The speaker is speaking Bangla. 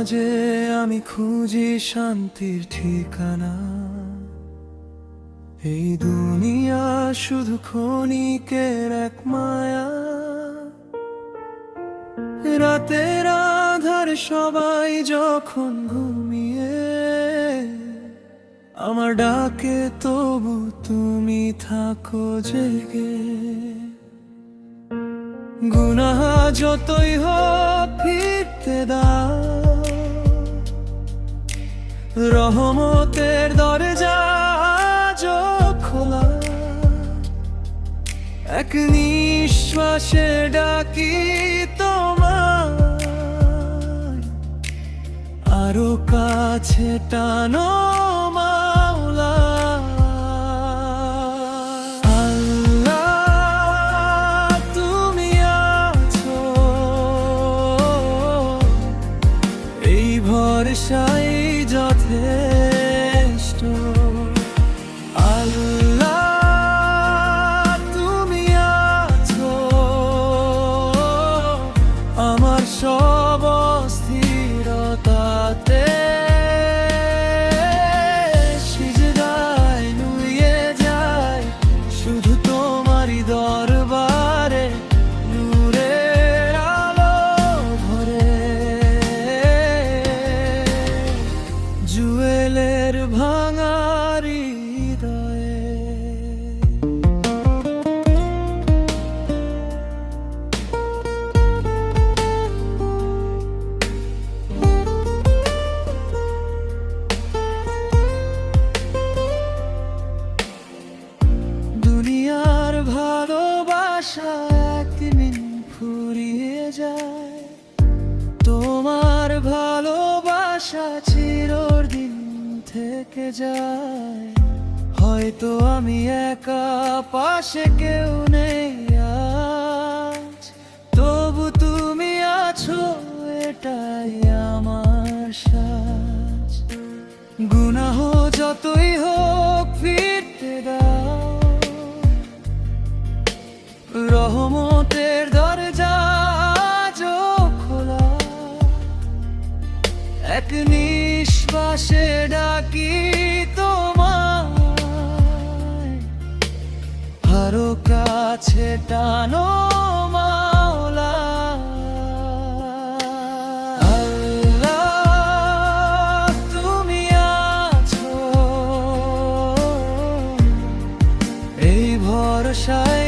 মাঝে আমি খুঁজি শান্তির ঠিকানা। এই দুনিয়া শুধু ক্ষণিকের এক মায়া। রাতের আধারে সবাই যখন ঘুমিয়ে, আমার ডাকে তবু তুমি থাকো জেগে। গুনাহ যতই হোক ফিরতে দাও, রহমতের দরজা আজও খোলা। এক নিঃশ্বাসে ডাকি তোমায়, আরো কাছে টানো মাওলা। আল্লাহ তুমি আছো, এই ভরসাই যথেষ্ট। আল্লাহ তুমি আছো, আমার সব অস্থিরতাতে সিজদায় নুয়ে যায় শুধু তোমারই দরবারে। নূরের আলো ভরে জুয়েলের ভাঙা হৃদয়ে। দুনিয়ার ভালোবাসা একদিন ফুরিয়ে যায়, তোমার ভালোবাসা চিরদিন থেকে যায়। হয়তো আমি একা, পাশে কেউ নেই আজ, তবু তুমি আছো এটাই আমার সাজ। গুনাহ যতই হোক ফিরতে দাও, রহমতের দরজা আজও খোলা। এক নিঃশ্বাসে ডাকি তোমায়, আরো কাছে টানো মাওলা। আল্লাহ তুমি আছো, এই ভরসায়